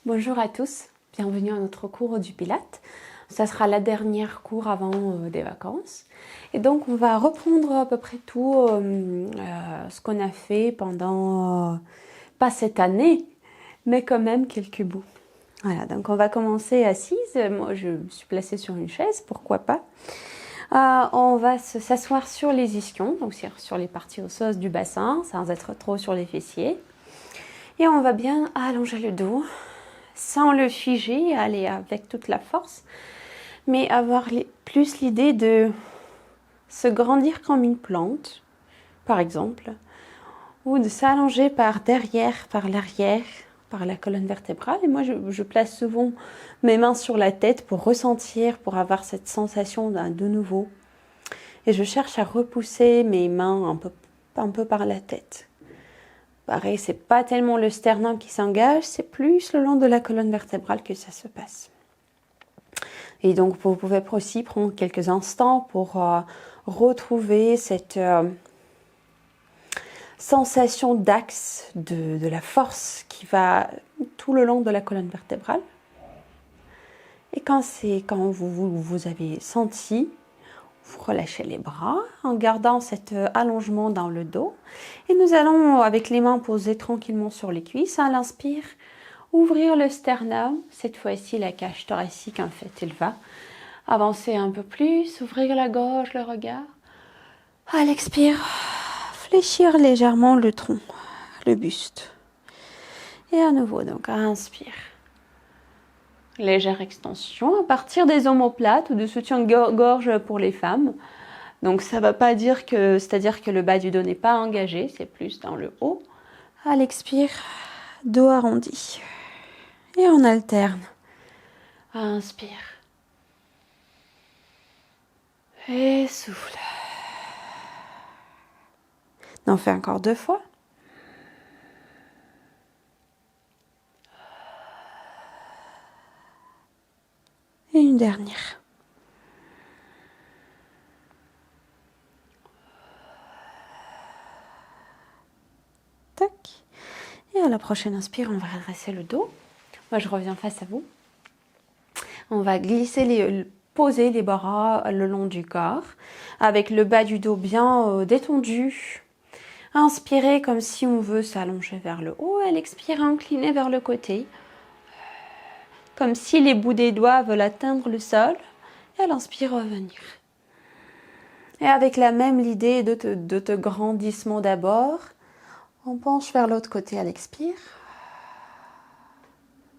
Bonjour à tous, bienvenue à notre cours du Pilates. Ça sera la dernière cours avant des vacances. Et donc on va reprendre à peu près tout ce qu'on a fait pendant, pas cette année, mais quand même quelques bouts. Voilà, donc on va commencer assise. Moi je me suis placée sur une chaise, pourquoi pas. On va s'asseoir sur les ischions, donc sur les parties osseuses du bassin, sans être trop sur les fessiers. Et on va bien allonger le dos, sans le figer, aller avec toute la force, mais avoir plus l'idée de se grandir comme une plante, par exemple, ou de s'allonger par derrière, par l'arrière, par la colonne vertébrale. Et moi, je place souvent mes mains sur la tête pour ressentir, pour avoir cette sensation de nouveau. Et je cherche à repousser mes mains un peu par la tête. Pareil, c'est pas tellement le sternum qui s'engage, c'est plus le long de la colonne vertébrale que ça se passe. Et donc, vous pouvez aussi prendre quelques instants pour retrouver cette sensation d'axe, de la force qui va tout le long de la colonne vertébrale. Et quand vous avez senti, vous relâchez les bras en gardant cet allongement dans le dos. Et nous allons, avec les mains posées tranquillement sur les cuisses, à l'inspire, ouvrir le sternum. Cette fois-ci, la cage thoracique, en fait, elle va avancer un peu plus, ouvrir la gorge, le regard. À l'expire, fléchir légèrement le tronc, le buste. Et à nouveau, donc, à inspire. Légère extension à partir des omoplates ou de soutien-gorge pour les femmes. Donc ça ne va pas dire que, c'est-à-dire que le bas du dos n'est pas engagé, c'est plus dans le haut. À l'expire, dos arrondi. Et on alterne. Inspire. Et souffle. On fait encore 2 fois. Et une dernière. Tac. Et à la prochaine inspire, on va redresser le dos. Moi, je reviens face à vous. On va poser les bras le long du corps, avec le bas du dos bien détendu. Inspirez comme si on veut s'allonger vers le haut. Et l'expire, incliner vers le côté. Comme si les bouts des doigts veulent atteindre le sol. Et à l'inspire, revenir. Et avec la même idée de grandissement d'abord, on penche vers l'autre côté à l'expire.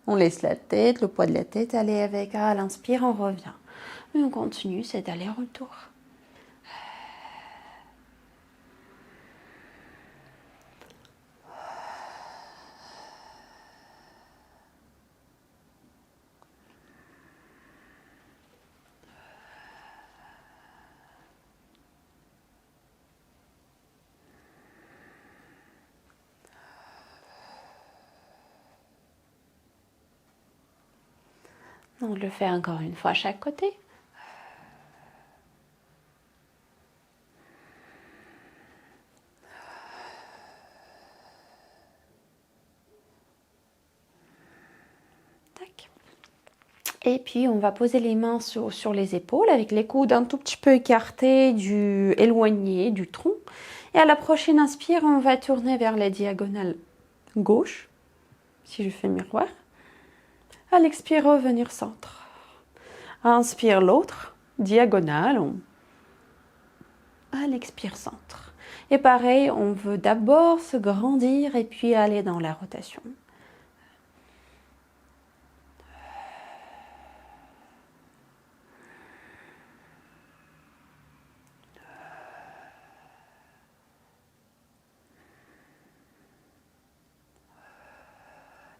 On laisse la tête, le poids de la tête aller avec. À l'inspire, on revient. Et on continue cet aller-retour. On le fait encore une fois à chaque côté. Tac. Et puis on va poser les mains sur les épaules avec les coudes un tout petit peu écartés, éloignés du tronc. Et à la prochaine inspire, on va tourner vers la diagonale gauche, si je fais miroir. À l'expire, revenir centre. Inspire l'autre, diagonale. À l'expire, centre. Et pareil, on veut d'abord se grandir et puis aller dans la rotation.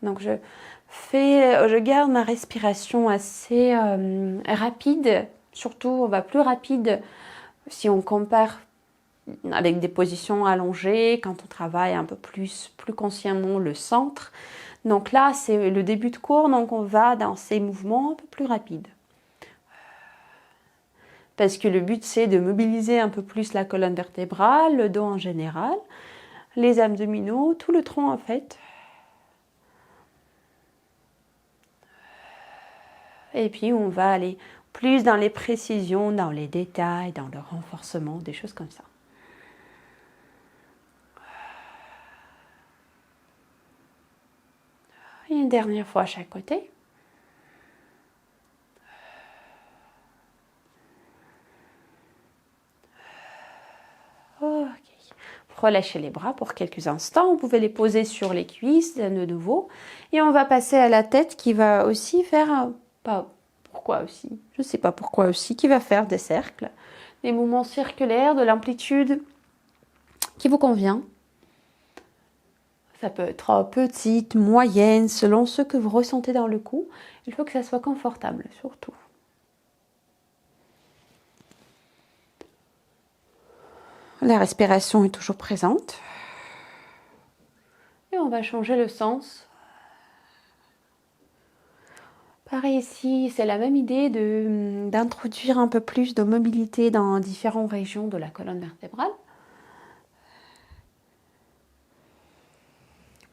Donc je garde ma respiration assez rapide, surtout on va plus rapide si on compare avec des positions allongées, quand on travaille un peu plus consciemment le centre. Donc là, c'est le début de cours, donc on va dans ces mouvements un peu plus rapides. Parce que le but, c'est de mobiliser un peu plus la colonne vertébrale, le dos en général, les abdominaux, tout le tronc en fait. Et puis on va aller plus dans les précisions, dans les détails, dans le renforcement, des choses comme ça. Et une dernière fois à chaque côté. Ok. Relâchez les bras pour quelques instants. Vous pouvez les poser sur les cuisses de nouveau. Et on va passer à la tête qui va aussi faire... Pas pourquoi aussi, je ne sais pas pourquoi aussi, qui va faire des cercles. Des mouvements circulaires de l'amplitude qui vous convient. Ça peut être petite, moyenne, selon ce que vous ressentez dans le cou. Il faut que ça soit confortable, surtout. La respiration est toujours présente. Et on va changer le sens. Pareil ici, c'est la même idée d'introduire un peu plus de mobilité dans différentes régions de la colonne vertébrale.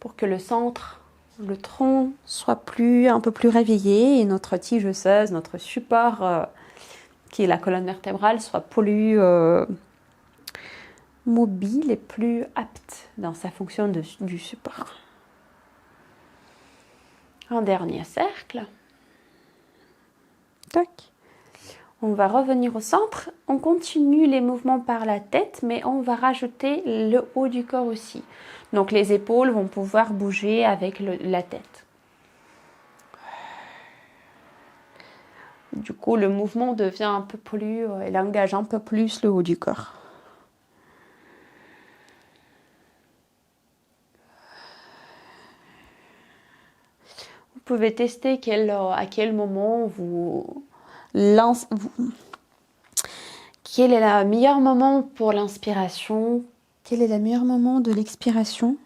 Pour que le centre, le tronc, soit un peu plus réveillé et notre tige osseuse, notre support, qui est la colonne vertébrale, soit plus mobile et plus apte dans sa fonction du support. Un dernier cercle. Tac. On va revenir au centre. On continue les mouvements par la tête, mais on va rajouter le haut du corps aussi. Donc les épaules vont pouvoir bouger avec la tête. Du coup, le mouvement devient un peu plus, il engage un peu plus le haut du corps. Vous pouvez tester à quel moment quel est le meilleur moment pour l'inspiration? Quel est le meilleur moment de l'expiration?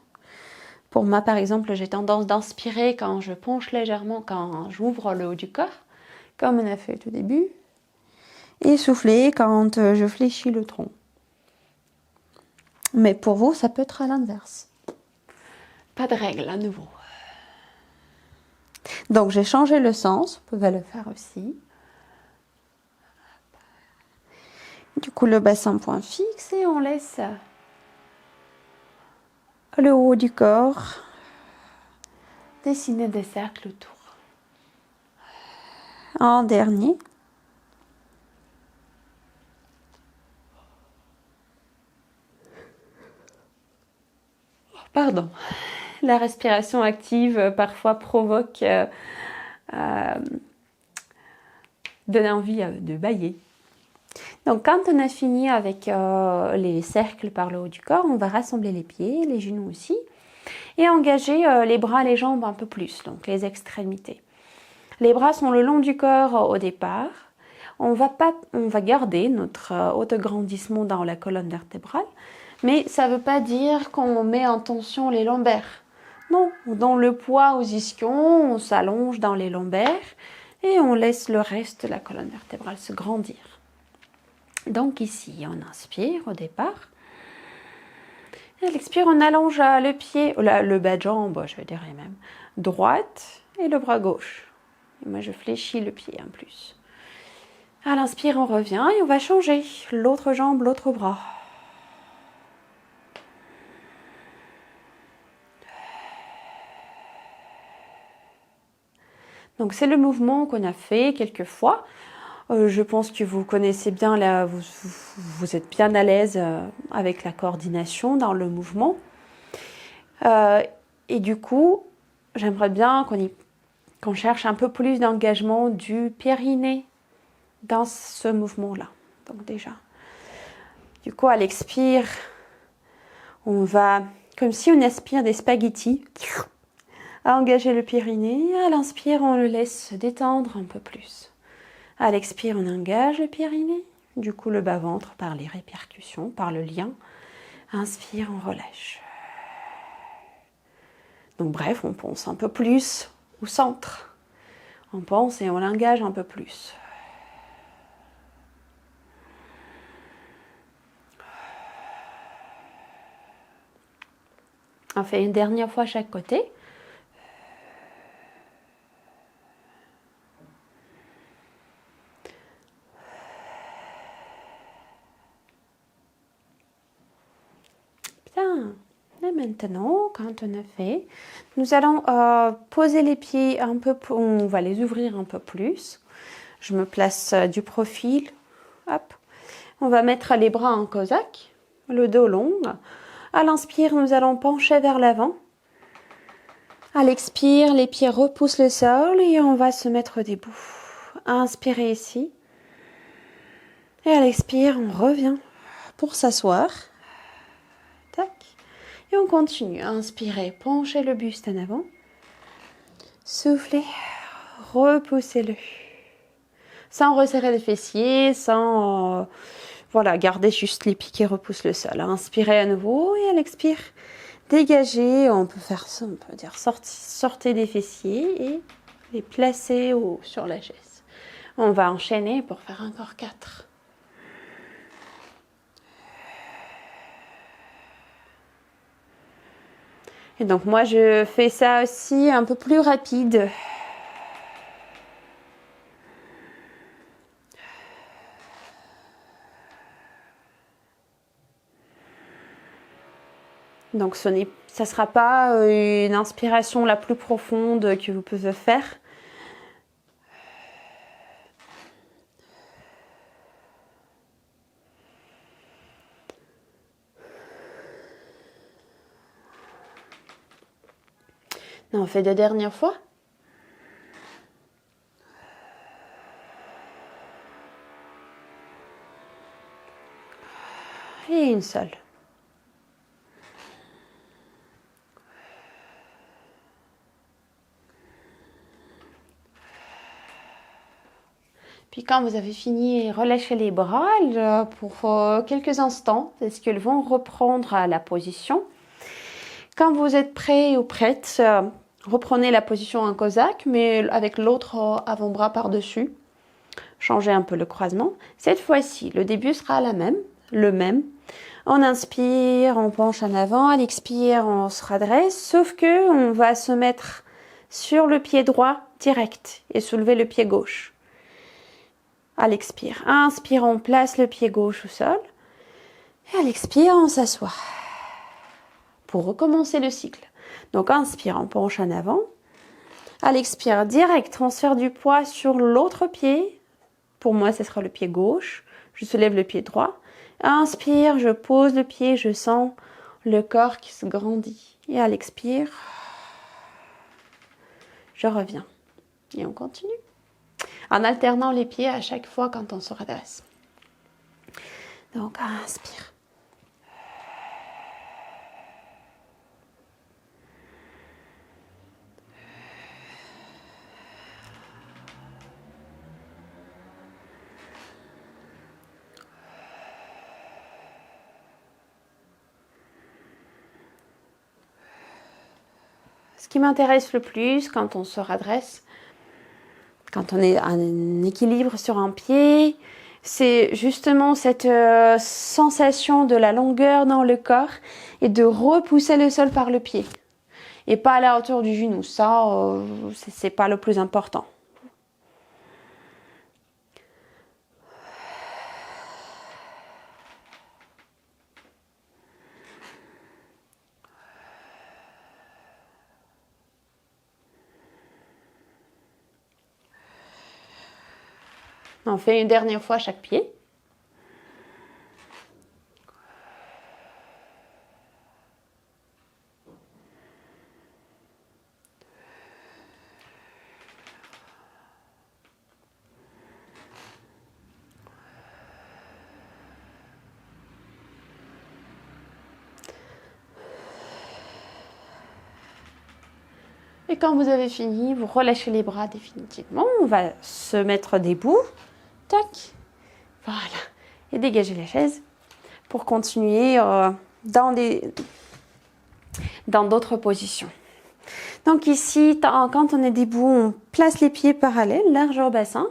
Pour moi, par exemple, j'ai tendance d'inspirer quand je penche légèrement, quand j'ouvre le haut du corps, comme on a fait au début, et souffler quand je fléchis le tronc. Mais pour vous, ça peut être à l'inverse. Pas de règle à nouveau. Donc, j'ai changé le sens, vous pouvez le faire aussi. Du coup, le bassin point fixe et on laisse le haut du corps dessiner des cercles autour. En dernier. Pardon. La respiration active parfois provoque donne envie de bâiller. Donc quand on a fini avec les cercles par le haut du corps, on va rassembler les pieds, les genoux aussi, et engager les bras, les jambes un peu plus, donc les extrémités. Les bras sont le long du corps au départ. On va garder notre autograndissement dans la colonne vertébrale, mais ça ne veut pas dire qu'on met en tension les lombaires. Non, dans le poids aux ischions, on s'allonge dans les lombaires et on laisse le reste de la colonne vertébrale se grandir. Donc ici, on inspire au départ. Et à l'expire, on allonge le pied, le bas de jambe, je dirais même, droite et le bras gauche. Et moi, je fléchis le pied en plus. À l'inspire, on revient et on va changer l'autre jambe, l'autre bras. Donc c'est le mouvement qu'on a fait quelques fois. Je pense que vous connaissez bien, vous êtes bien à l'aise avec la coordination dans le mouvement. Et du coup, j'aimerais bien qu'on cherche un peu plus d'engagement du périnée dans ce mouvement-là. Donc déjà, du coup, à l'expire, on va, comme si on aspire des spaghettis, à engager le périnée. À l'inspire, on le laisse se détendre un peu plus. À l'expire, on engage le périnée. Du coup, le bas-ventre par les répercussions, par le lien. Inspire, on relâche. Donc bref, on pense un peu plus au centre. On pense et on l'engage un peu plus. On fait une dernière fois chaque côté. maintenant, quand on a fait, nous allons poser les pieds un peu, on va les ouvrir un peu plus. Je me place du profil, hop. On va mettre les bras en cosaque, le dos long. À l'inspire, nous allons pencher vers l'avant. À l'expire, les pieds repoussent le sol et on va se mettre debout. Inspirez ici. Et à l'expire, on revient pour s'asseoir. Tac. Et on continue. Inspirez, penchez le buste en avant. Soufflez, repoussez-le. Sans resserrer les fessiers, sans voilà, garder juste les pieds qui repoussent le sol. Inspirez à nouveau et à l'expire, dégagez. On peut faire ça, on peut dire sortez des fessiers et les placer sur la chaise. On va enchaîner pour faire encore 4. Et donc moi je fais ça aussi un peu plus rapide. Donc ça ne sera pas une inspiration la plus profonde que vous pouvez faire. On fait des dernières fois. Et une seule. Puis quand vous avez fini, relâchez les bras pour quelques instants, parce qu'ils vont reprendre la position. Quand vous êtes prêt ou prête, reprenez la position en cosaque, mais avec l'autre avant-bras par-dessus. Changez un peu le croisement. Cette fois-ci, le début sera le même. On inspire, on penche en avant. À l'expire, on se redresse. Sauf que on va se mettre sur le pied droit direct et soulever le pied gauche. À l'expire, inspire, on place le pied gauche au sol. Et à l'expire, on s'assoit. Pour recommencer le cycle. Donc inspire, on penche en avant. À l'expire, direct, transfert du poids sur l'autre pied. Pour moi, ce sera le pied gauche. Je soulève le pied droit. Inspire, je pose le pied, je sens le corps qui se grandit. Et à l'expire, je reviens. Et on continue. En alternant les pieds à chaque fois quand on se redresse. Donc, inspire. Ce qui m'intéresse le plus quand on se redresse, quand on est en équilibre sur un pied, c'est justement cette sensation de la longueur dans le corps et de repousser le sol par le pied. Et pas à la hauteur du genou, ça, c'est pas le plus important. On fait une dernière fois chaque pied. Et quand vous avez fini, vous relâchez les bras définitivement. On va se mettre debout. Tac. Voilà. Et dégager la chaise pour continuer dans d'autres positions. Donc ici, quand on est debout, on place les pieds parallèles, large au bassin.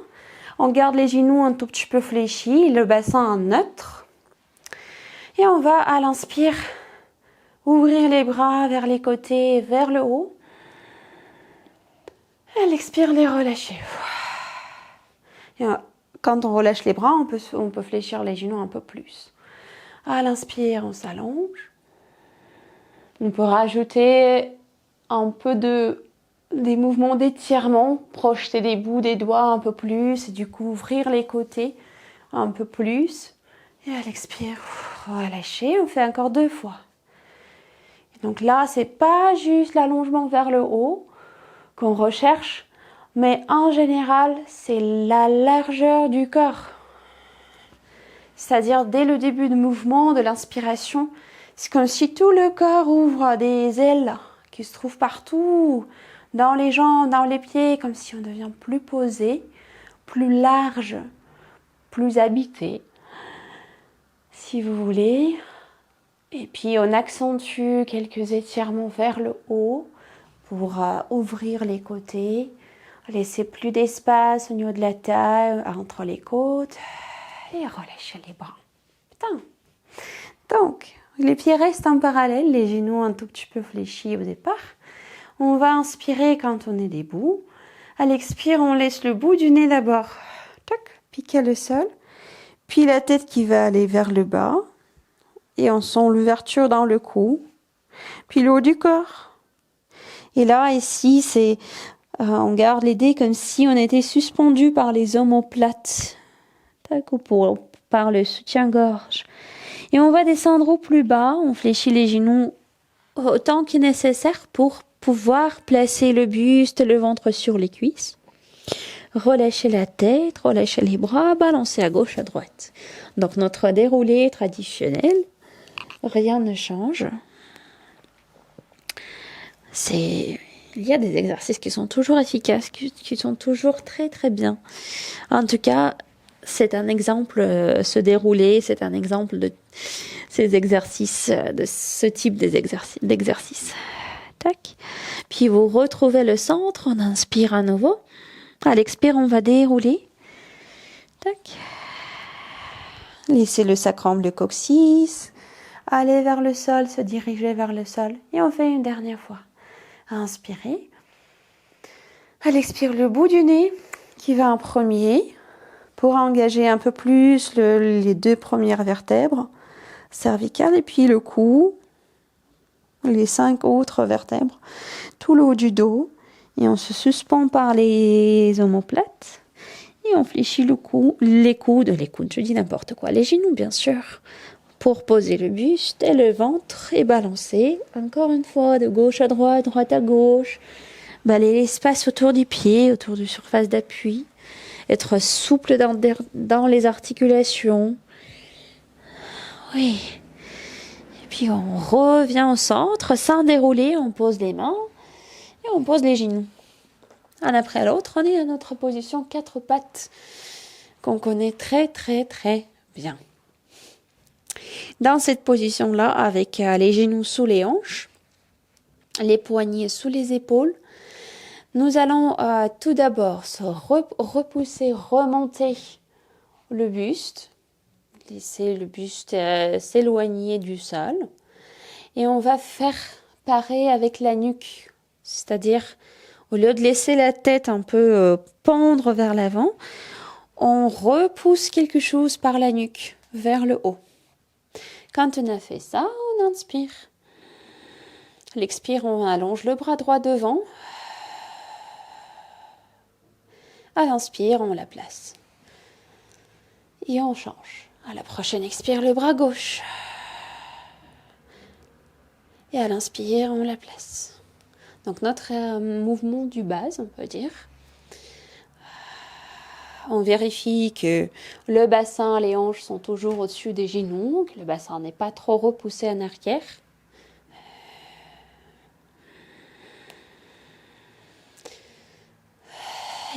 On garde les genoux un tout petit peu fléchis, le bassin en neutre. Et on va, à l'inspire, ouvrir les bras vers les côtés, vers le haut. À l'expire, les relâcher. Et quand on relâche les bras, on peut fléchir les genoux un peu plus. À l'inspire, on s'allonge. On peut rajouter un peu des mouvements d'étirement, projeter les bouts des doigts un peu plus et du coup ouvrir les côtés un peu plus. Et à l'expire, relâcher, on fait encore 2 fois. Et donc là, c'est pas juste l'allongement vers le haut qu'on recherche, mais en général, c'est la largeur du corps. C'est-à-dire dès le début du mouvement, de l'inspiration, c'est comme si tout le corps ouvre des ailes qui se trouvent partout, dans les jambes, dans les pieds, comme si on devient plus posé, plus large, plus habité, si vous voulez. Et puis on accentue quelques étirements vers le haut pour ouvrir les côtés, laisser plus d'espace au niveau de la taille, entre les côtes, et relâcher les bras. Putain. Donc, les pieds restent en parallèle, les genoux un tout petit peu fléchis au départ. On va inspirer quand on est debout. À l'expire, on laisse le bout du nez d'abord. Tac, piquer le sol. Puis la tête qui va aller vers le bas. Et on sent l'ouverture dans le cou. Puis le haut du corps. Et là, ici, on garde les dés comme si on était suspendu par les omoplates. Tac, ou par le soutien-gorge. Et on va descendre au plus bas. On fléchit les genoux autant qu'il est nécessaire pour pouvoir placer le buste, le ventre sur les cuisses. Relâchez la tête, relâchez les bras, balancez à gauche, à droite. Donc notre déroulé traditionnel, rien ne change. Il y a des exercices qui sont toujours efficaces, qui sont toujours très très bien. En tout cas, c'est un exemple, ce déroulé, c'est un exemple de ces exercices, de ce type d'exercice. Tac. Puis vous retrouvez le centre, on inspire à nouveau. À l'expire, on va dérouler. Tac. Laissez le sacrum, le coccyx, aller vers le sol, se diriger vers le sol. Et on fait une dernière fois. Inspirez. À l'expire, le bout du nez qui va en premier pour engager un peu plus les 2 premières vertèbres cervicales et puis le cou, les 5 autres vertèbres, tout le haut du dos. Et on se suspend par les omoplates. Et on fléchit les coudes, je dis n'importe quoi, les genoux bien sûr, pour poser le buste et le ventre et balancer. Encore une fois, de gauche à droite, droite à gauche. Balayer l'espace autour du pied, autour de surface d'appui. Être souple dans les articulations. Oui. Et puis on revient au centre, sans dérouler, on pose les mains et on pose les genoux. Un après l'autre, on est à notre position 4 pattes qu'on connaît très très très bien. Dans cette position-là, avec les genoux sous les hanches, les poignets sous les épaules, nous allons tout d'abord se repousser, remonter le buste, laisser le buste s'éloigner du sol et on va faire pareil avec la nuque, c'est-à-dire au lieu de laisser la tête un peu pendre vers l'avant, on repousse quelque chose par la nuque, vers le haut. Quand on a fait ça, on inspire. À l'expire, on allonge le bras droit devant. À l'inspire, on la place. Et on change. À la prochaine expire, le bras gauche. Et à l'inspire, on la place. Donc notre mouvement du bas, on peut dire. On vérifie que le bassin, les hanches sont toujours au-dessus des genoux, que le bassin n'est pas trop repoussé en arrière.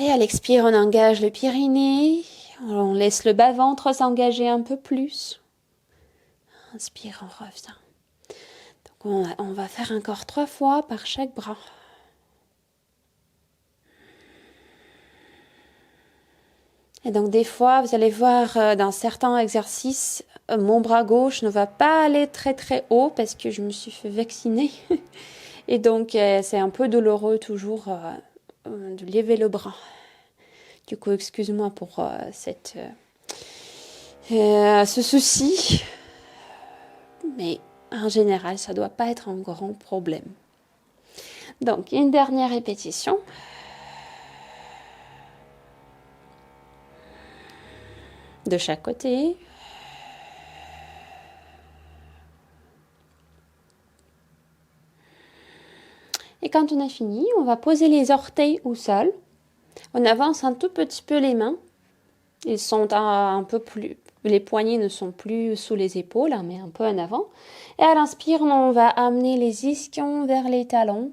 Et à l'expire, on engage le périnée. On laisse le bas-ventre s'engager un peu plus. Inspire, on revient. On va faire encore 3 fois par chaque bras. Et donc des fois, vous allez voir dans certains exercices, mon bras gauche ne va pas aller très très haut parce que je me suis fait vacciner. Et donc c'est un peu douloureux toujours de lever le bras. Du coup, excuse-moi pour ce souci. Mais en général, ça ne doit pas être un grand problème. Donc, une dernière répétition. De chaque côté. Et quand on a fini, on va poser les orteils au sol. On avance un tout petit peu les mains. Ils sont un peu plus... Les poignets ne sont plus sous les épaules, hein, mais un peu en avant. Et à l'inspire, on va amener les ischions vers les talons,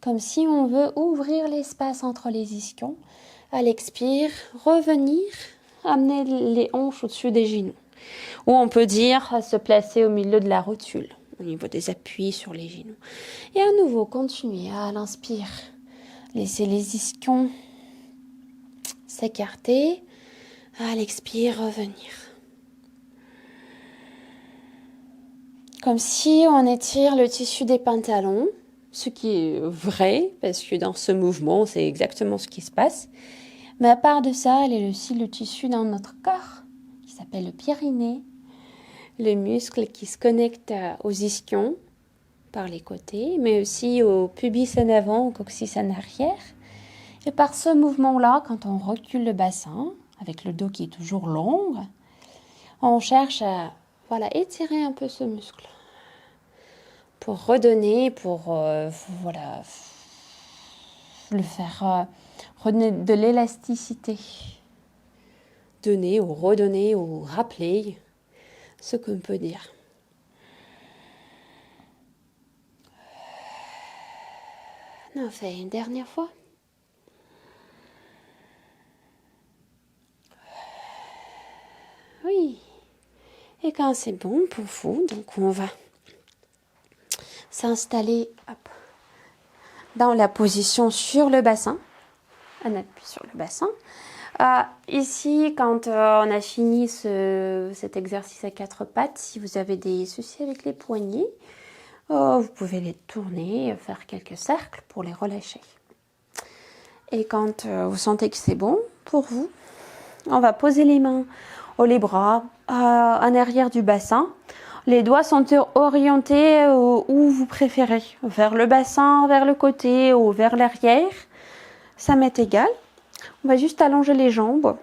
comme si on veut ouvrir l'espace entre les ischions. À l'expire, revenir, amener les hanches au-dessus des genoux. Ou on peut dire se placer au milieu de la rotule, au niveau des appuis sur les genoux. Et à nouveau, continuer à l'inspire. Laisser les ischions s'écarter. À l'expire, revenir. Comme si on étire le tissu des pantalons, ce qui est vrai, parce que dans ce mouvement, c'est exactement ce qui se passe. Mais à part de ça, il y a aussi le tissu dans notre corps, qui s'appelle le pyrénée, le muscle qui se connecte aux ischions par les côtés, mais aussi au pubis en avant, au coccyx en arrière. Et par ce mouvement-là, quand on recule le bassin, avec le dos qui est toujours long, on cherche à étirer un peu ce muscle pour redonner, pour le faire redonner de l'élasticité. Donner ou redonner ou rappeler ce qu'on peut dire. On fait une dernière fois. Oui. Et quand c'est bon pour vous, donc on va s'installer dans la position sur le bassin. On appuie sur le bassin. Ici, quand on a fini cet exercice à 4 pattes, si vous avez des soucis avec les poignets, vous pouvez les tourner, faire quelques cercles pour les relâcher. Et quand vous sentez que c'est bon pour vous, on va poser les mains ou les bras en arrière du bassin. Les doigts sont orientés où vous préférez, vers le bassin, vers le côté ou vers l'arrière. Ça m'est égal. On va juste allonger les jambes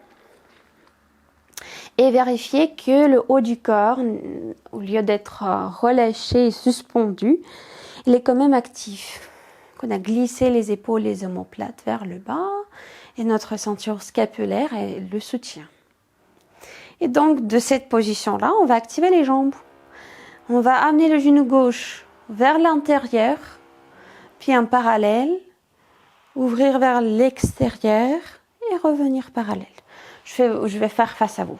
et vérifier que le haut du corps, au lieu d'être relâché et suspendu, il est quand même actif. On a glissé les épaules, les omoplates vers le bas et notre ceinture scapulaire le soutient. Et donc, de cette position-là, on va activer les jambes. On va amener le genou gauche vers l'intérieur, puis en parallèle, ouvrir vers l'extérieur et revenir parallèle. Je vais faire face à vous.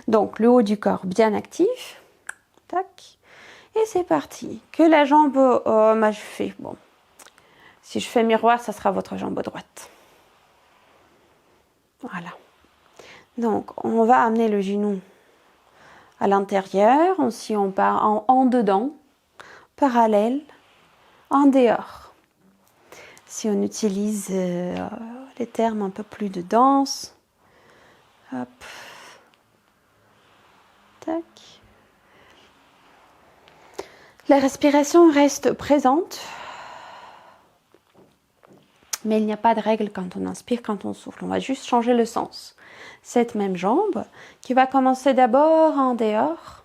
Donc, le haut du corps bien actif. Tac. Et c'est parti. Que la jambe, si je fais miroir, ça sera votre jambe droite. Voilà. Donc, on va amener le genou à l'intérieur. Si on part en dedans, parallèle, en dehors. Si on utilise les termes un peu plus de danse. Hop. Tac. La respiration reste présente. Mais il n'y a pas de règle quand on inspire, quand on souffle. On va juste changer le sens. Cette même jambe qui va commencer d'abord en dehors,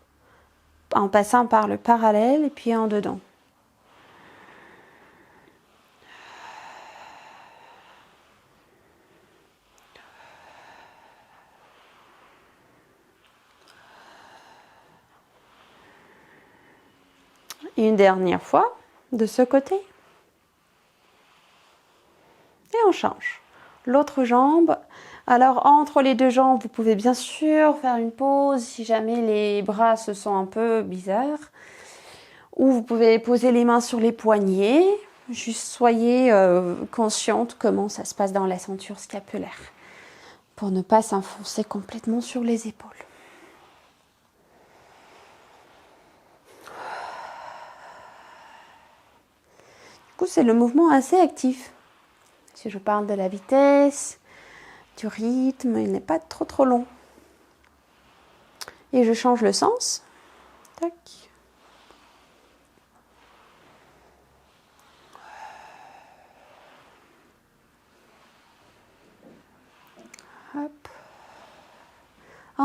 en passant par le parallèle et puis en dedans. Une dernière fois, de ce côté. Et on change. L'autre jambe. Alors, entre les deux jambes, vous pouvez bien sûr faire une pause si jamais les bras se sont un peu bizarres. Ou vous pouvez poser les mains sur les poignets. Juste soyez consciente comment ça se passe dans la ceinture scapulaire. Pour ne pas s'enfoncer complètement sur les épaules. Du coup, c'est le mouvement assez actif. Si je parle de la vitesse, du rythme, il n'est pas trop long. Et je change le sens. Tac.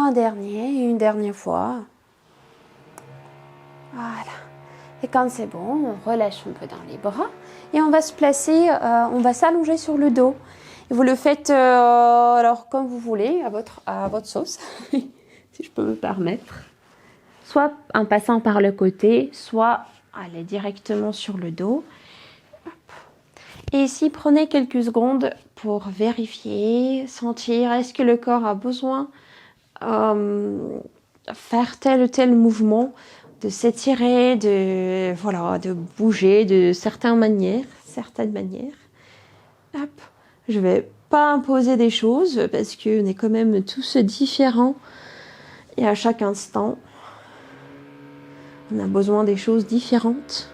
Un dernier, une dernière fois. Voilà. Et quand c'est bon, on relâche un peu dans les bras et on va se placer, on va s'allonger sur le dos. Et vous le faites alors comme vous voulez, à votre sauce, si je peux me permettre. Soit en passant par le côté, soit aller directement sur le dos. Et ici, prenez quelques secondes pour vérifier, sentir, est-ce que le corps a besoin de faire tel ou tel mouvement, de s'étirer, de bouger de certaines manières. Hop. Je vais pas imposer des choses parce qu'on est quand même tous différents et à chaque instant, on a besoin des choses différentes.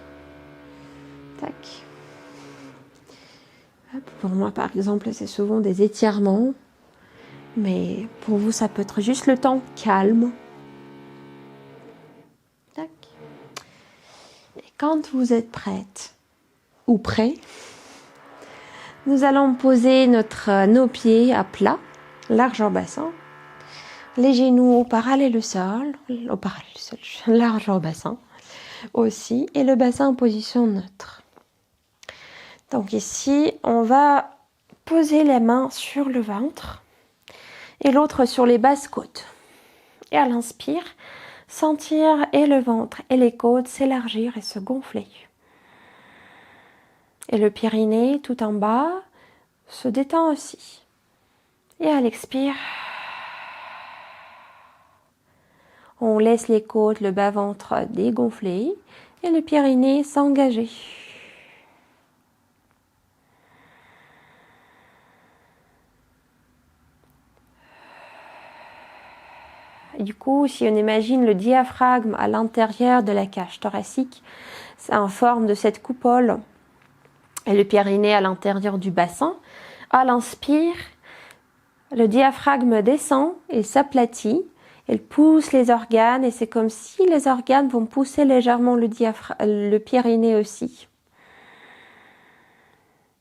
Tac. Hop. Pour moi, par exemple, c'est souvent des étirements, mais pour vous, ça peut être juste le temps calme. Tac. Et quand vous êtes prête ou prêt, nous allons poser nos pieds à plat, largeur bassin, les genoux parallèles au sol, largeur bassin aussi, et le bassin en position neutre. Donc ici, on va poser les mains sur le ventre et l'autre sur les basses côtes. Et à l'inspire, sentir et le ventre et les côtes s'élargir et se gonfler. Et le périnée tout en bas se détend aussi. Et à l'expire, on laisse les côtes, le bas-ventre dégonfler et le périnée s'engager. Du coup, si on imagine le diaphragme à l'intérieur de la cage thoracique, c'est en forme de cette coupole et le périnée à l'intérieur du bassin. À l'inspire, le diaphragme descend, il s'aplatit, il pousse les organes et c'est comme si les organes vont pousser légèrement le périnée aussi.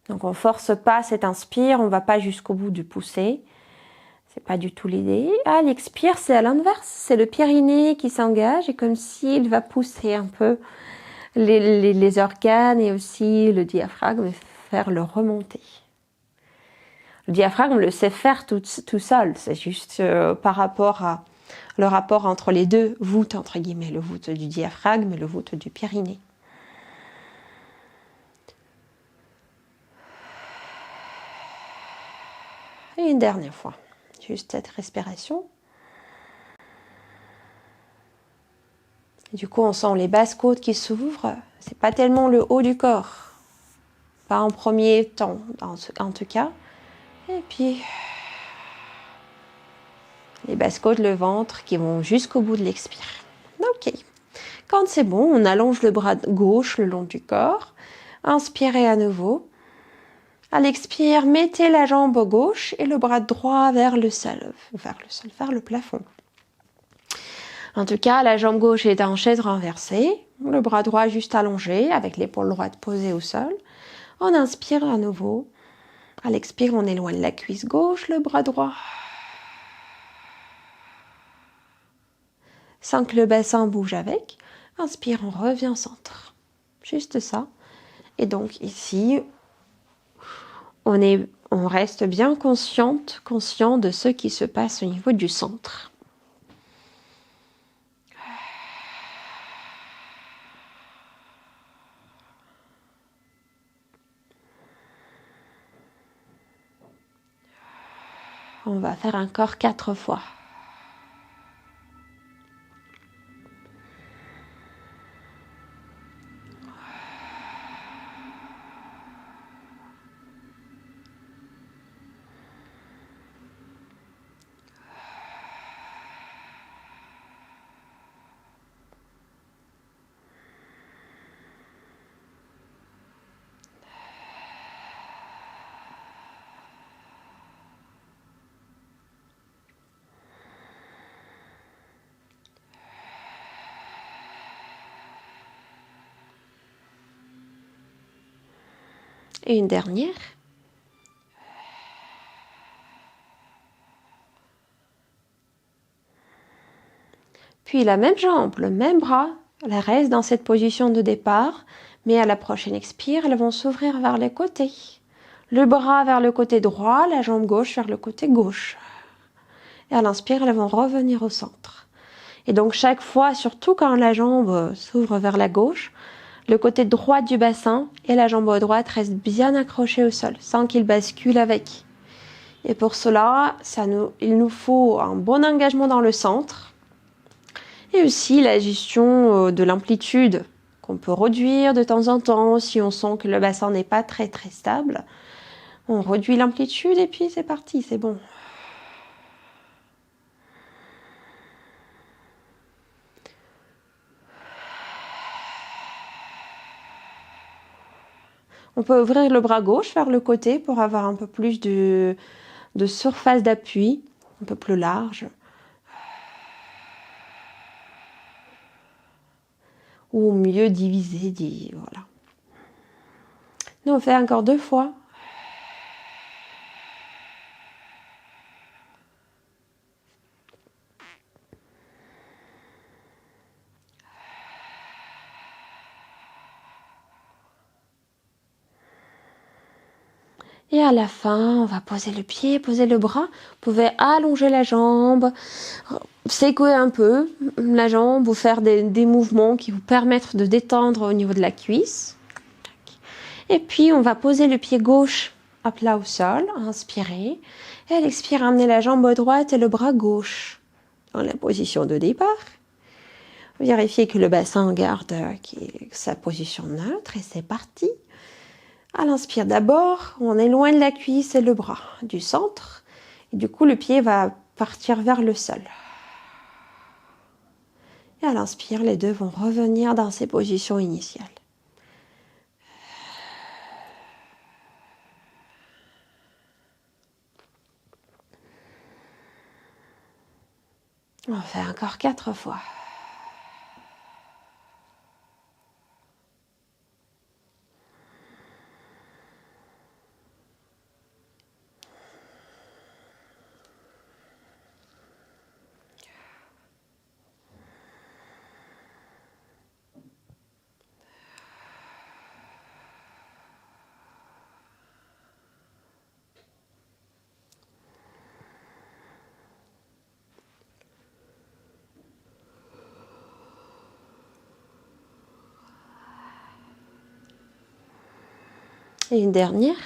Donc on force pas cet inspire, on va pas jusqu'au bout du pousser. C'est pas du tout l'idée. À l'expire, c'est à l'inverse, c'est le périnée qui s'engage et comme s'il va pousser un peu les organes et aussi le diaphragme, faire le remonter. Le diaphragme le sait faire tout seul, c'est juste par rapport à le rapport entre les deux voûtes, entre guillemets, le voûte du diaphragme et le voûte du périnée. Et une dernière fois, juste cette respiration. Et du coup, on sent les basses côtes qui s'ouvrent. C'est pas tellement le haut du corps, pas en premier temps, en tout cas. Et puis, les basses côtes, le ventre qui vont jusqu'au bout de l'expire. Ok. Quand c'est bon, on allonge le bras gauche le long du corps. Inspirez à nouveau. À l'expire, mettez la jambe gauche et le bras droit vers le sol, vers le plafond. En tout cas, la jambe gauche est en chaise renversée, le bras droit juste allongé avec l'épaule droite posée au sol. On inspire à nouveau. À l'expire, on éloigne la cuisse gauche, le bras droit. Sans que le bassin bouge avec. Inspire, on revient au centre. Juste ça. Et donc ici, on reste bien conscient de ce qui se passe au niveau du centre. On va faire encore 4 fois. Et une dernière. Puis la même jambe, le même bras, elle reste dans cette position de départ, mais à la prochaine expire, elles vont s'ouvrir vers les côtés. Le bras vers le côté droit, la jambe gauche vers le côté gauche. Et à l'inspire, elles vont revenir au centre. Et donc chaque fois, surtout quand la jambe s'ouvre vers la gauche, le côté droit du bassin et la jambe droite restent bien accrochés au sol, sans qu'ils basculent avec. Et pour cela, il nous faut un bon engagement dans le centre et aussi la gestion de l'amplitude qu'on peut réduire de temps en temps si on sent que le bassin n'est pas très stable. On réduit l'amplitude et puis c'est parti, c'est bon. On peut ouvrir le bras gauche vers le côté pour avoir un peu plus de surface d'appui, un peu plus large. Ou mieux diviser, voilà. Nous, on fait encore 2 fois. Et à la fin, on va poser le pied, poser le bras. Vous pouvez allonger la jambe, secouer un peu la jambe ou faire des mouvements qui vous permettent de détendre au niveau de la cuisse. Et puis, on va poser le pied gauche à plat au sol, inspirer. Et à l'expire, amener la jambe droite et le bras gauche dans la position de départ. Vérifiez que le bassin garde sa position neutre et c'est parti. À l'inspire d'abord, on éloigne la cuisse et le bras du centre. Et du coup, le pied va partir vers le sol. Et à l'inspire, les deux vont revenir dans ses positions initiales. On fait encore 4 fois. Et une dernière.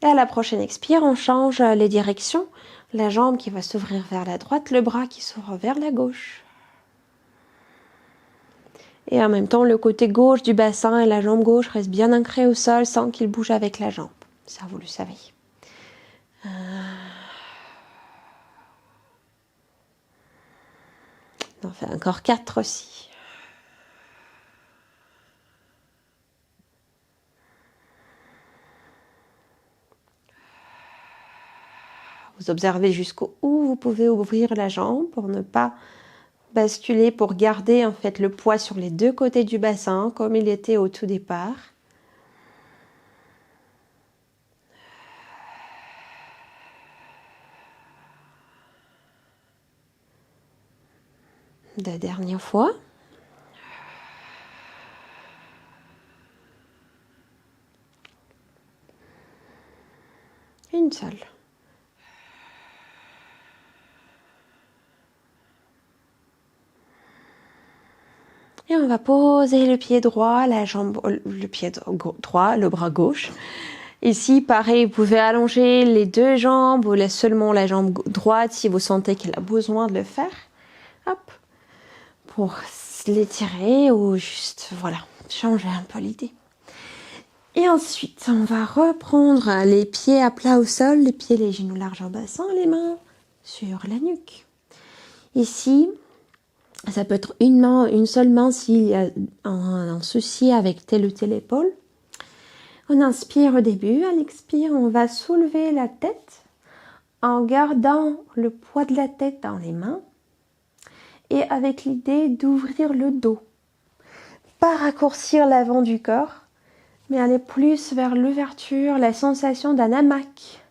Et à la prochaine expire, on change les directions. La jambe qui va s'ouvrir vers la droite, le bras qui s'ouvre vers la gauche. Et en même temps, le côté gauche du bassin et la jambe gauche restent bien ancrés au sol sans qu'ils bougent avec la jambe. Ça, vous le savez. On en fait encore 4 aussi. Vous observez jusqu'où vous pouvez ouvrir la jambe pour ne pas basculer, pour garder en fait le poids sur les 2 côtés du bassin comme il était au tout départ. La dernière fois. Une seule. Et on va poser le pied droit, le pied droit, le bras gauche. Ici, pareil, vous pouvez allonger les 2 jambes ou seulement la jambe droite si vous sentez qu'elle a besoin de le faire. Hop, pour l'étirer ou juste, voilà, changer un peu l'idée. Et ensuite, on va reprendre les pieds à plat au sol, les pieds, les genoux larges au bassin, les mains sur la nuque. Ici, ça peut être une seule main s'il y a un souci avec telle ou telle épaule. On inspire au début, à l'expire, on va soulever la tête en gardant le poids de la tête dans les mains et avec l'idée d'ouvrir le dos. Pas raccourcir l'avant du corps, mais aller plus vers l'ouverture, la sensation d'un hamac.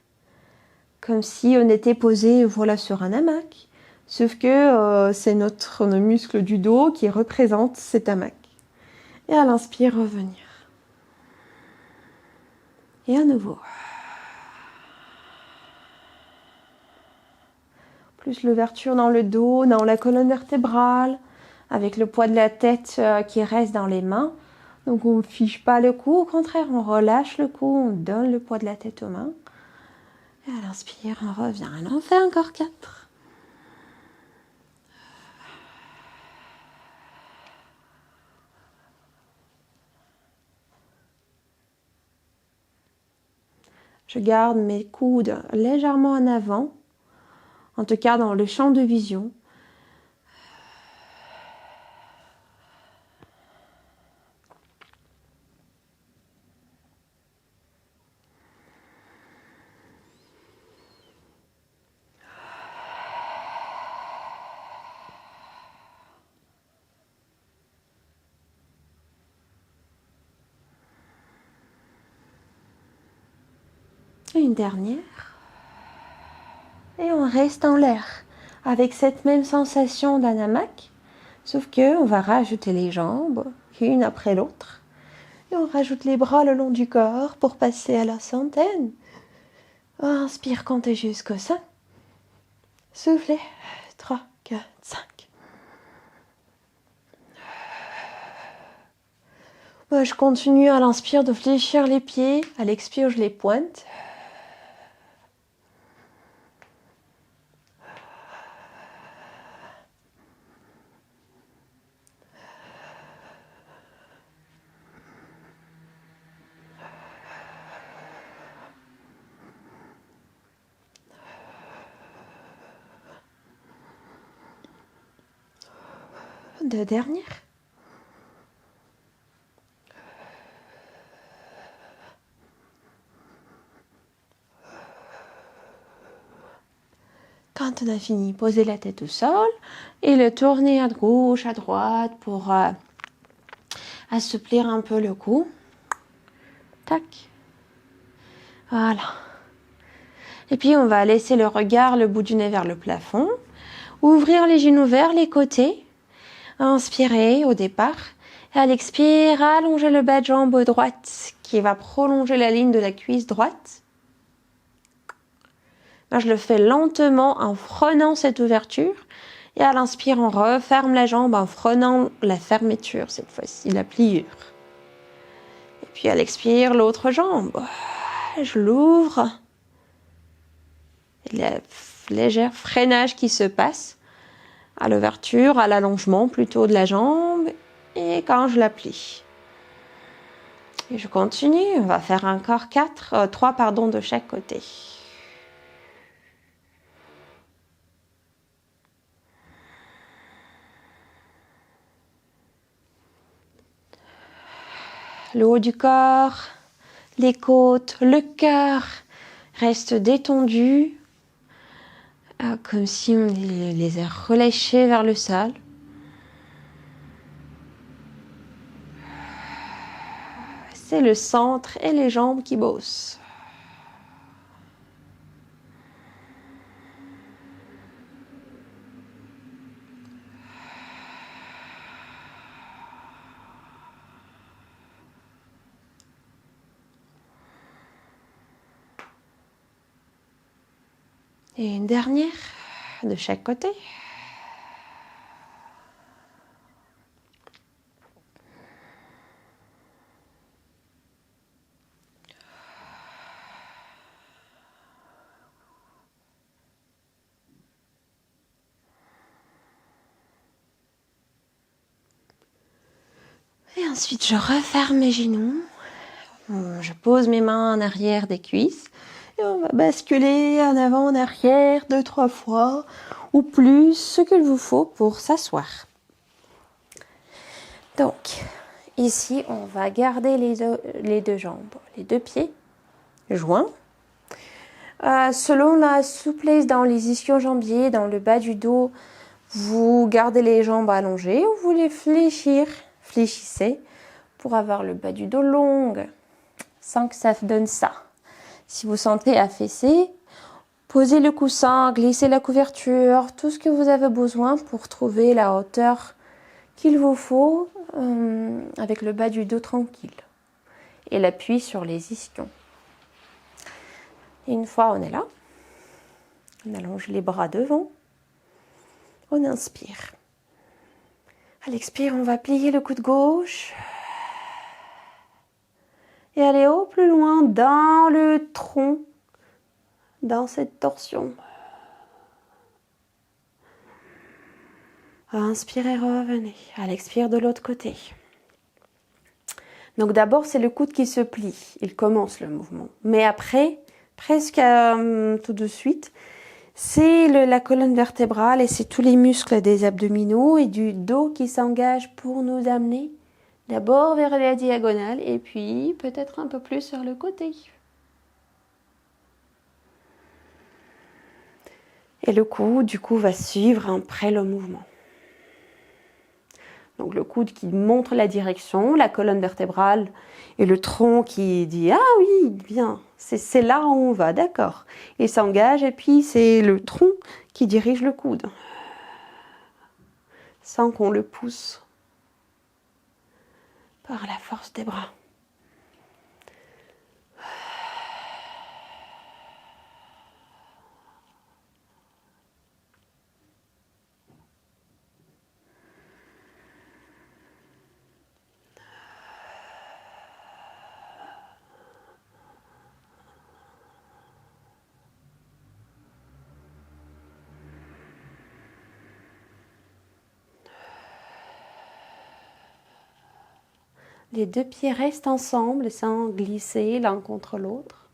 Comme si on était posé voilà, sur un hamac. Sauf que c'est notre muscle du dos qui représente cet hamac. Et à l'inspire, revenir. Et à nouveau. Plus l'ouverture dans le dos, dans la colonne vertébrale, avec le poids de la tête qui reste dans les mains. Donc on ne fiche pas le cou, au contraire, on relâche le cou, on donne le poids de la tête aux mains. Et à l'inspire, on revient. Et on en fait encore 4. Je garde mes coudes légèrement en avant, en tout cas dans le champ de vision. Et une dernière. Et on reste en l'air, avec cette même sensation d'un hamac, sauf que on va rajouter les jambes, une après l'autre. Et on rajoute les bras le long du corps pour passer à la centaine. Inspire, comptez jusqu'au 5. Soufflez. 3, 4, 5. Moi, je continue à l'inspire de fléchir les pieds. À l'expire, je les pointe. Deux dernières. Quand on a fini, posez la tête au sol et le tourner à gauche, à droite pour assouplir un peu le cou. Tac. Voilà. Et puis on va laisser le regard, le bout du nez vers le plafond. Ouvrir les genoux vers les côtés. Inspirez au départ. Et à l'expire, allongez le bas de jambe droite qui va prolonger la ligne de la cuisse droite. Moi, je le fais lentement en freinant cette ouverture. Et à l'inspire, on referme la jambe en freinant la fermeture, cette fois-ci, la pliure. Et puis à l'expire, l'autre jambe. Je l'ouvre. Le léger freinage qui se passe à l'ouverture, à l'allongement plutôt de la jambe. Et quand je la plie. Et je continue. On va faire encore 3 de chaque côté. Le haut du corps, les côtes, le cœur reste détendu, comme si on les a relâchés vers le sol. C'est le centre et les jambes qui bossent. Et une dernière de chaque côté. Et ensuite, je referme mes genoux. Je pose mes mains en arrière des cuisses. Et on va basculer en avant, en arrière, 2-3 fois ou plus, ce qu'il vous faut pour s'asseoir. Donc, ici, on va garder les deux jambes, les deux pieds joints. Selon la souplesse dans les ischio-jambiers, dans le bas du dos, vous gardez les jambes allongées ou vous les fléchissez pour avoir le bas du dos long. sans que ça donne ça. Si vous sentez affaissé, posez le coussin, glissez la couverture, tout ce que vous avez besoin pour trouver la hauteur qu'il vous faut avec le bas du dos tranquille et l'appui sur les ischions. Et une fois on est là, on allonge les bras devant, on inspire. À l'expire, on va plier le coude gauche et aller au plus loin dans le tronc, dans cette torsion. Inspirez, revenez. À l'expire de l'autre côté. Donc d'abord, c'est le coude qui se plie. Il commence le mouvement. Mais après, presque tout de suite, c'est la colonne vertébrale et c'est tous les muscles des abdominaux et du dos qui s'engagent pour nous amener d'abord vers la diagonale et puis peut-être un peu plus sur le côté. Et le coude, du coup, va suivre après le mouvement. Donc le coude qui montre la direction, la colonne vertébrale et le tronc qui dit « Ah oui, bien, c'est là où on va, d'accord ». Il s'engage et puis c'est le tronc qui dirige le coude, sans qu'on le pousse par la force des bras. Les deux pieds restent ensemble sans glisser l'un contre l'autre.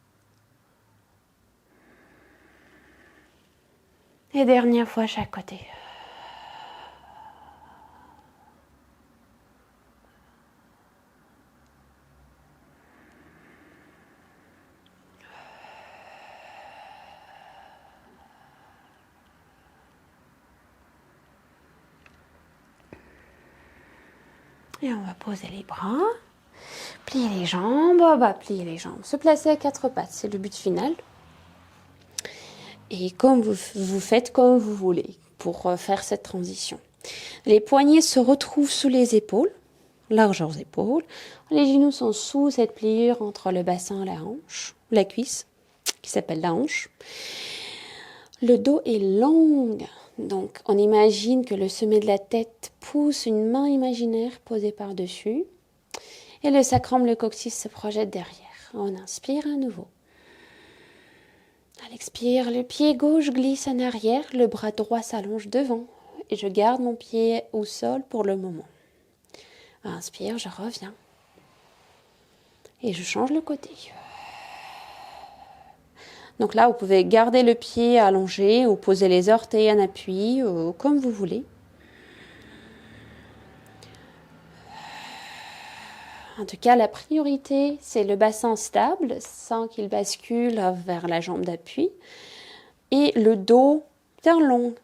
Et dernière fois chaque côté. Et on va poser les bras, plier les jambes, plier les jambes. Se placer à quatre pattes, c'est le but final. Et comme vous faites comme vous voulez pour faire cette transition. Les poignets se retrouvent sous les épaules, largeurs épaules. Les genoux sont sous cette pliure entre le bassin et la hanche, la cuisse, qui s'appelle la hanche. Le dos est long, donc on imagine que le sommet de la tête pousse une main imaginaire posée par-dessus. Et le sacrum, le coccyx se projette derrière. On inspire à nouveau. À l'expire, le pied gauche glisse en arrière, le bras droit s'allonge devant et je garde mon pied au sol pour le moment. Inspire, je reviens et je change le côté. Donc là, vous pouvez garder le pied allongé ou poser les orteils en appui, comme vous voulez. En tout cas, la priorité, c'est le bassin stable, sans qu'il bascule vers la jambe d'appui. Et le dos bien long.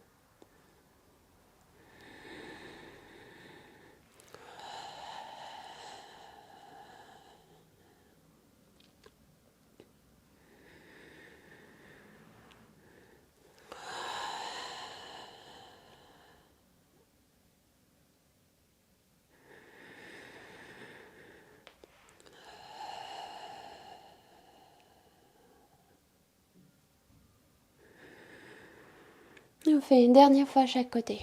Et on fait une dernière fois à chaque côté.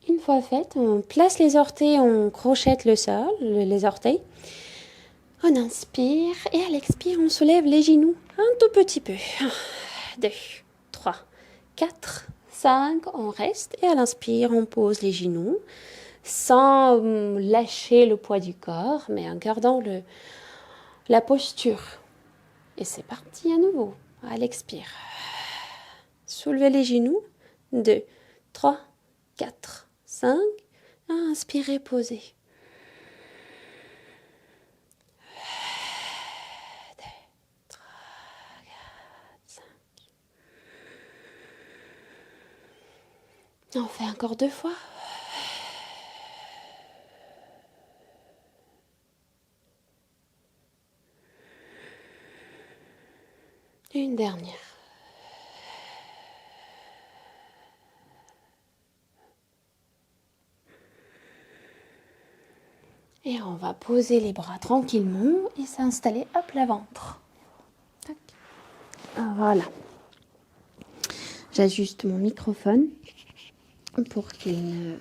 Une fois faite, on place les orteils, on crochette le sol, les orteils. On inspire et à l'expire, on soulève les genoux un tout petit peu. 1, 2, 3, 4, 5, on reste. Et à l'inspire, on pose les genoux sans lâcher le poids du corps, mais en gardant la posture. Et c'est parti à nouveau. À l'expire. Soulevez les genoux. 2, 3, 4, 5. Inspirez, posez. 2, 3, On fait encore 2 fois. Une dernière. Et on va poser les bras tranquillement et s'installer à plat ventre. Tac. Voilà. J'ajuste mon microphone pour qu'il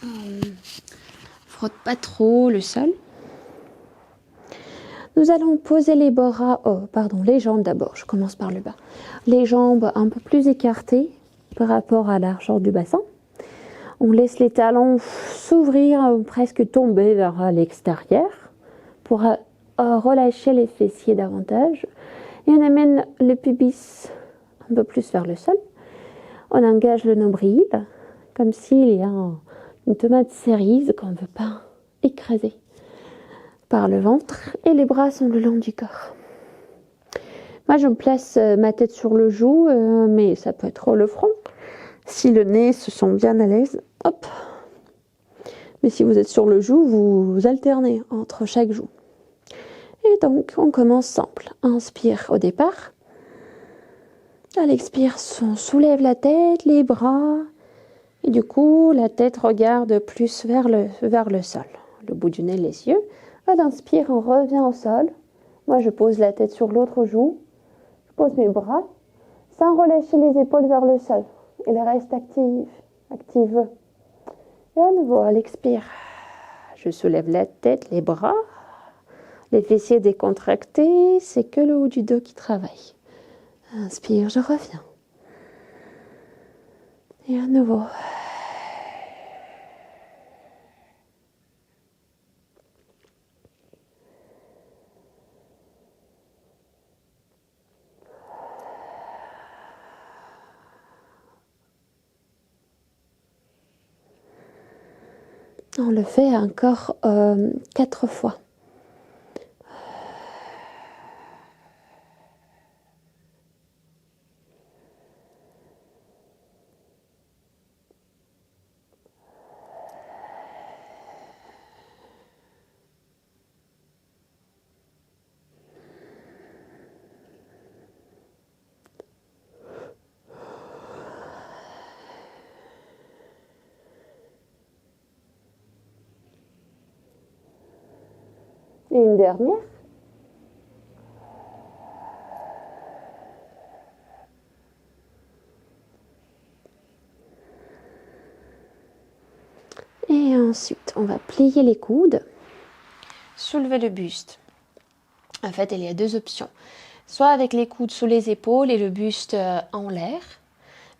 ne frotte pas trop le sol. Nous allons poser les bras, les jambes d'abord, je commence par le bas. Les jambes un peu plus écartées par rapport à la largeur du bassin. On laisse les talons s'ouvrir, presque tomber vers l'extérieur pour relâcher les fessiers davantage. Et on amène le pubis un peu plus vers le sol. On engage le nombril, comme s'il y a une tomate cerise qu'on ne veut pas écraser par le ventre. Et les bras sont le long du corps. Moi, je place ma tête sur le joug, mais ça peut être le front. Si le nez se sent bien à l'aise, hop. Mais si vous êtes sur le joug, vous alternez entre chaque joue. Et donc, on commence simple. Inspire au départ. À l'expire, on soulève la tête, les bras. Et du coup, la tête regarde plus vers le sol. Le bout du nez, les yeux. À l'inspire, on revient au sol. Moi, je pose la tête sur l'autre joue. Je pose mes bras sans relâcher les épaules vers le sol. Il reste active. Et à nouveau, à l'expire, je soulève la tête, les bras. Les fessiers décontractés, c'est que le haut du dos qui travaille. Inspire, je reviens. Et à nouveau. On le fait encore 4 fois. Et une dernière. Et ensuite, on va plier les coudes. Soulever le buste. En fait, il y a 2 options. Soit avec les coudes sous les épaules et le buste en l'air.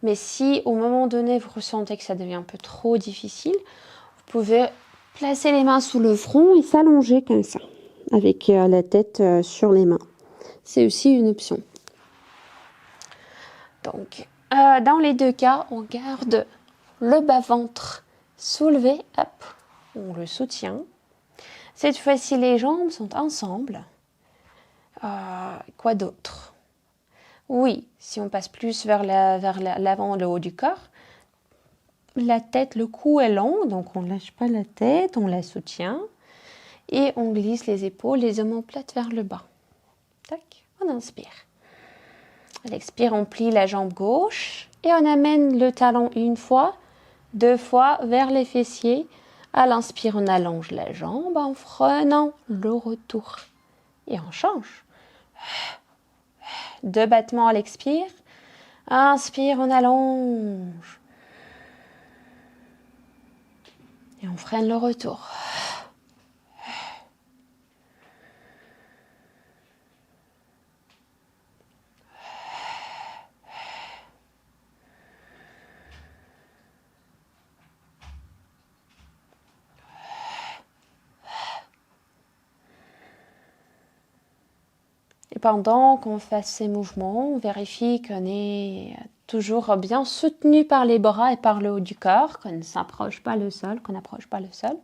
Mais si au moment donné, vous ressentez que ça devient un peu trop difficile, vous pouvez placer les mains sous le front et s'allonger comme ça, avec la tête sur les mains. C'est aussi une option. Donc, dans les 2 cas, on garde le bas-ventre soulevé, hop, on le soutient. Cette fois-ci, les jambes sont ensemble. Quoi d'autre? Oui, si on passe plus vers l'avant, le haut du corps, la tête, le cou est long, donc on ne lâche pas la tête, on la soutient. Et on glisse les épaules, les omoplates vers le bas. Tac, on inspire. À l'expire, on plie la jambe gauche et on amène le talon 1 fois, 2 fois vers les fessiers. À l'inspire, on allonge la jambe en prenant le retour. Et on change. 2 battements à l'expire. Inspire, on allonge. Et on freine le retour. Et pendant qu'on fait ces mouvements, on vérifie qu'on est toujours bien soutenu par les bras et par le haut du corps, qu'on ne s'approche pas le sol, qu'on n'approche pas le sol.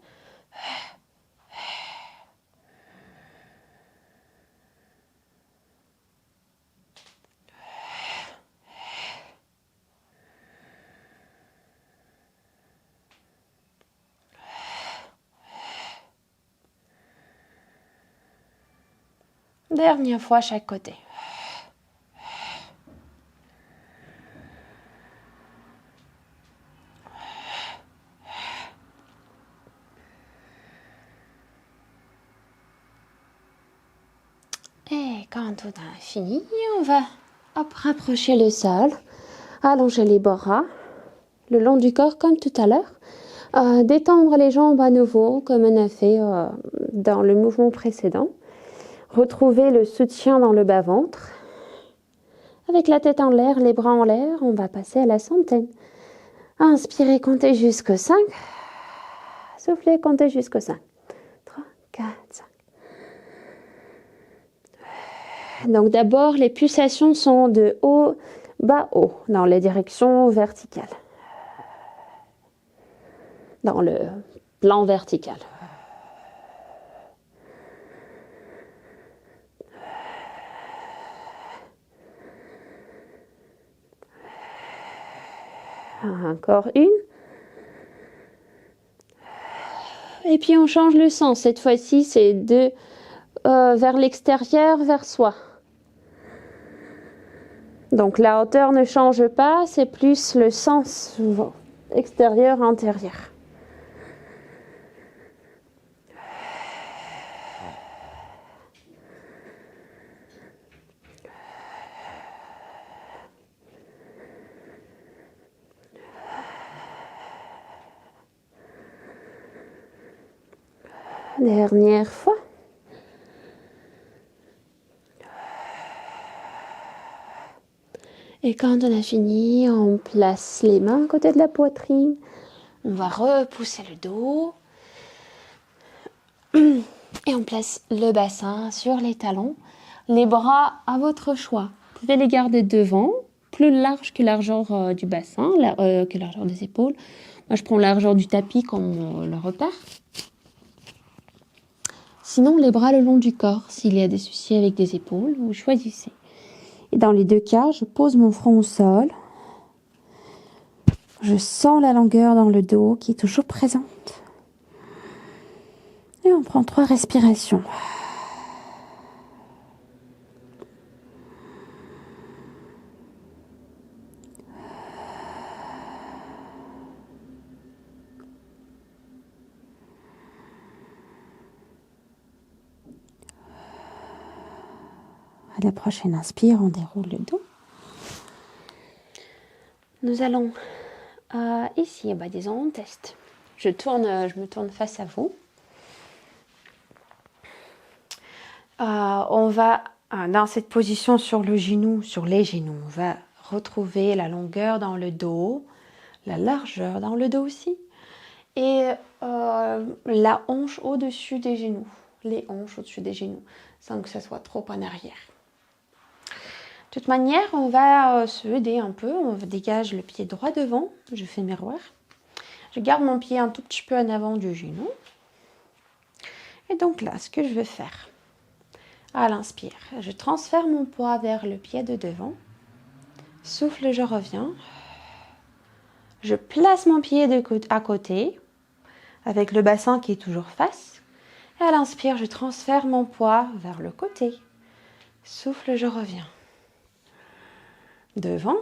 Dernière fois chaque côté. Et quand tout a fini, on va rapprocher le sol, allonger les bras le long du corps comme tout à l'heure. Détendre les jambes à nouveau comme on a fait dans le mouvement précédent. Retrouver le soutien dans le bas-ventre. Avec la tête en l'air, les bras en l'air, on va passer à la centaine. Inspirez, comptez jusqu'au 5. Soufflez, comptez jusqu'au 5. 3, 4, 5. Donc d'abord, les pulsations sont de haut, bas, haut, dans les directions verticales. Dans le plan vertical. Encore une. Et puis on change le sens. Cette fois-ci, c'est de vers l'extérieur, vers soi. Donc la hauteur ne change pas, c'est plus le sens extérieur-intérieur. Dernière fois. Et quand on a fini, on place les mains à côté de la poitrine. On va repousser le dos. Et on place le bassin sur les talons. Les bras à votre choix. Vous pouvez les garder devant, plus large que largeur du bassin, que largeur des épaules. Moi, je prends largeur du tapis comme le repère. Sinon, les bras le long du corps, s'il y a des soucis avec des épaules, vous choisissez. Et dans les deux cas, je pose mon front au sol. Je sens la longueur dans le dos qui est toujours présente. Et on prend 3 respirations. À la prochaine inspire, on déroule le dos. Nous allons ici, disons, on teste. Je me tourne face à vous. On va, dans cette position sur les genoux, on va retrouver la longueur dans le dos, la largeur dans le dos aussi, et la hanche au-dessus des genoux, les hanches au-dessus des genoux, sans que ça soit trop en arrière. De toute manière, on va se aider un peu, on dégage le pied droit devant, je fais miroir. Je garde mon pied un tout petit peu en avant du genou. Et donc là, ce que je vais faire, à l'inspire, je transfère mon poids vers le pied de devant. Souffle, je reviens. Je place mon pied à côté, avec le bassin qui est toujours face. Et à l'inspire, je transfère mon poids vers le côté. Souffle, je reviens. Devant,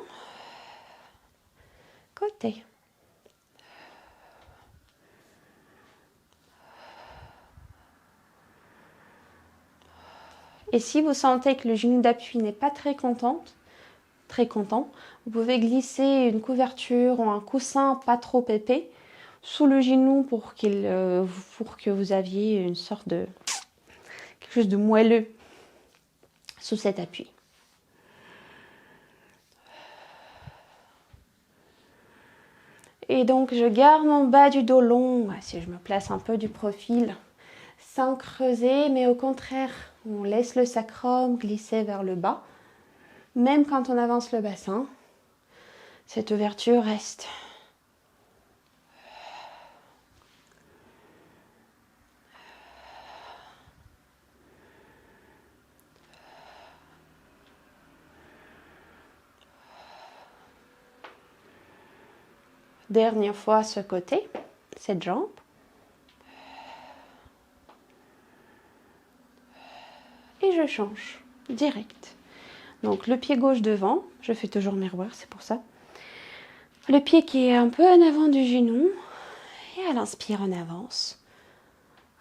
côté. Et si vous sentez que le genou d'appui n'est pas très content, vous pouvez glisser une couverture ou un coussin pas trop épais sous le genou pour que vous aviez une sorte de quelque chose de moelleux sous cet appui. Et donc je garde mon bas du dos long, si je me place un peu du profil, sans creuser, mais au contraire, on laisse le sacrum glisser vers le bas. Même quand on avance le bassin, cette ouverture reste. Dernière fois ce côté, cette jambe. et je change direct. Donc le pied gauche devant, je fais toujours miroir, c'est pour ça. Le pied qui est un peu en avant du genou et à l'inspire on avance.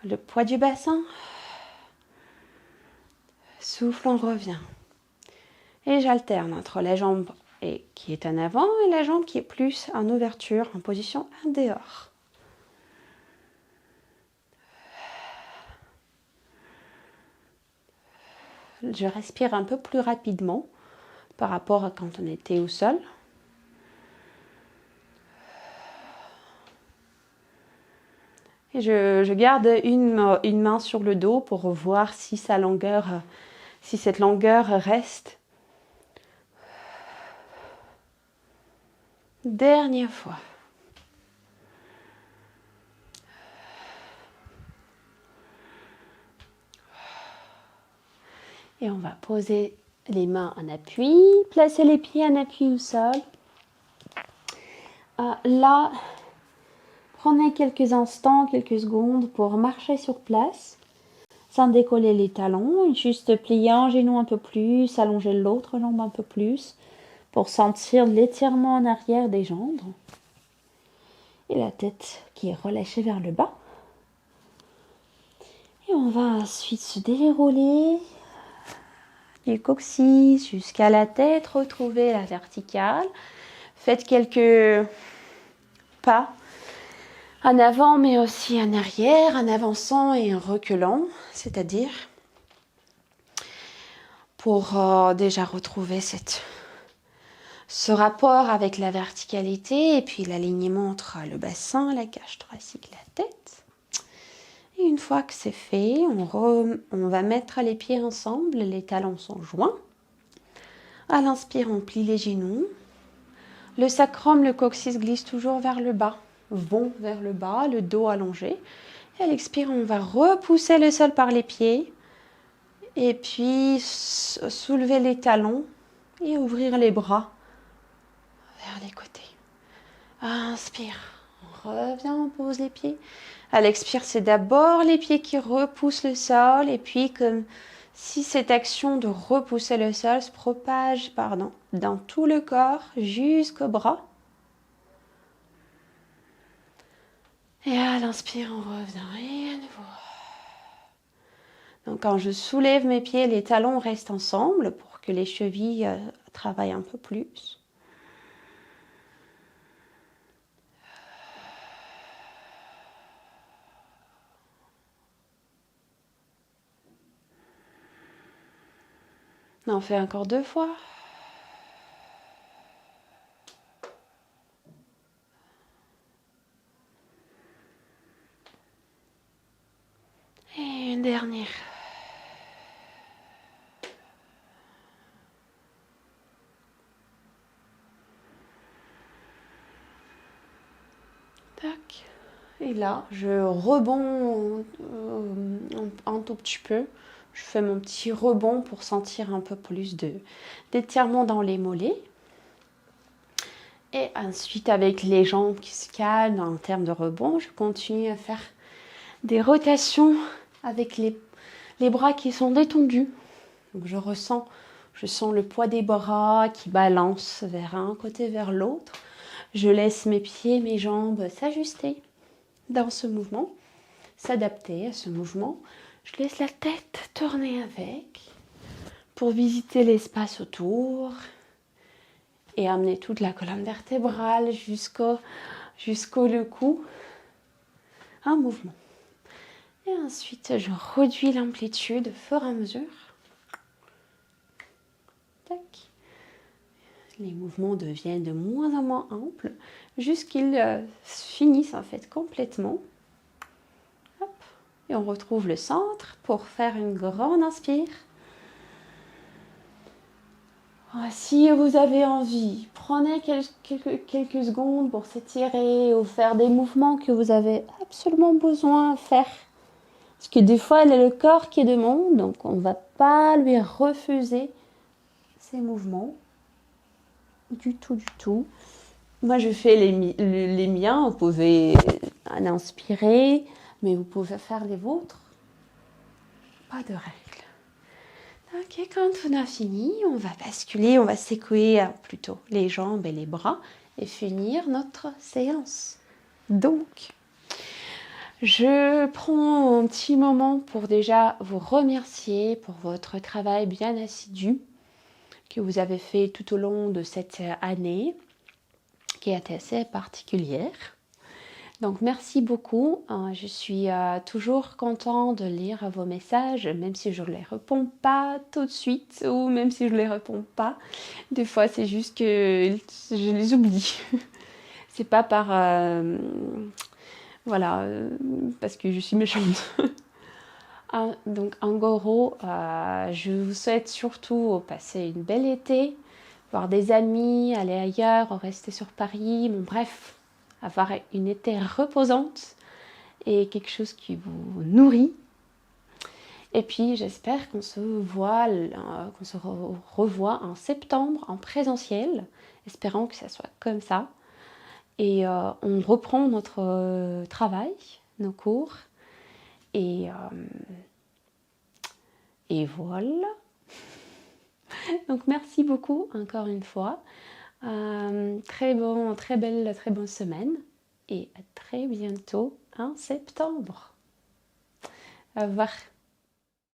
Le poids du bassin. Souffle, on revient. Et j'alterne entre la jambe qui est en avant et la jambe qui est plus en ouverture, en position en dehors. Je respire un peu plus rapidement par rapport à quand on était au sol. Et je garde une main sur le dos pour voir si cette longueur reste. Dernière fois. Et on va poser les mains en appui, placer les pieds en appui au sol. Là, prenez quelques instants, quelques secondes pour marcher sur place, sans décoller les talons, juste plier un genou un peu plus, allonger l'autre jambe un peu plus, pour sentir l'étirement en arrière des jambes. Et la tête qui est relâchée vers le bas. Et on va ensuite se dérouler du coccyx jusqu'à la tête, retrouver la verticale. Faites quelques pas en avant mais aussi en arrière, en avançant et en reculant, c'est-à-dire pour déjà retrouver ce rapport avec la verticalité et puis l'alignement entre le bassin, la cage thoracique, la tête. Et une fois que c'est fait, on va mettre les pieds ensemble, les talons sont joints. À l'inspire, on plie les genoux. Le sacrum, le coccyx glisse toujours vers le bas, vont vers le bas, le dos allongé. Et à l'expire, on va repousser le sol par les pieds. Et puis soulever les talons et ouvrir les bras vers les côtés. Inspire, on revient, on pose les pieds. À l'expire, c'est d'abord les pieds qui repoussent le sol et puis comme si cette action de repousser le sol se propage dans tout le corps jusqu'au bras. Et à l'inspire, on revient et à nouveau. Donc quand je soulève mes pieds, les talons restent ensemble pour que les chevilles travaillent un peu plus. On fait encore 2 fois. Et une dernière. Tac. Et là, je rebond un tout petit peu. Je fais mon petit rebond pour sentir un peu plus d'étirement dans les mollets. Et ensuite, avec les jambes qui se calment en termes de rebond, je continue à faire des rotations avec les bras qui sont détendus. Donc je sens le poids des bras qui balance vers un côté, vers l'autre. Je laisse mes pieds, mes jambes s'ajuster dans ce mouvement, s'adapter à ce mouvement. Je laisse la tête tourner avec pour visiter l'espace autour et amener toute la colonne vertébrale jusqu'au le cou. Un mouvement. Et ensuite, je réduis l'amplitude au fur et à mesure. Tac. Les mouvements deviennent de moins en moins amples jusqu'ils finissent en fait complètement. Hop. Et on retrouve le centre pour faire une grande inspire. Si vous avez envie, prenez quelques secondes pour s'étirer ou faire des mouvements que vous avez absolument besoin de faire. Parce que des fois, il y a le corps qui demande, donc on ne va pas lui refuser ces mouvements. Du tout. Moi, je fais les miens. Vous pouvez en inspirer, mais vous pouvez faire les vôtres. Pas de règle. Ok, quand on a fini, on va basculer, on va secouer plutôt les jambes et les bras et finir notre séance. Donc, je prends un petit moment pour déjà vous remercier pour votre travail bien assidu que vous avez fait tout au long de cette année qui est assez particulière. Donc merci beaucoup, je suis toujours contente de lire vos messages, même si je ne les réponds pas tout de suite ou même si je ne les réponds pas. Des fois c'est juste que je les oublie. C'est pas par... parce que je suis méchante. Donc en gros, je vous souhaite surtout passer une belle été, voir des amis, aller ailleurs, rester sur Paris, bon bref, avoir une été reposante et quelque chose qui vous nourrit. Et puis j'espère qu'on se voit, qu'on se revoit en septembre en présentiel, espérant que ça soit comme ça. Et on reprend notre travail, nos cours. Et voilà. Donc merci beaucoup encore une fois. Très bonne semaine. Et à très bientôt en septembre. Au revoir.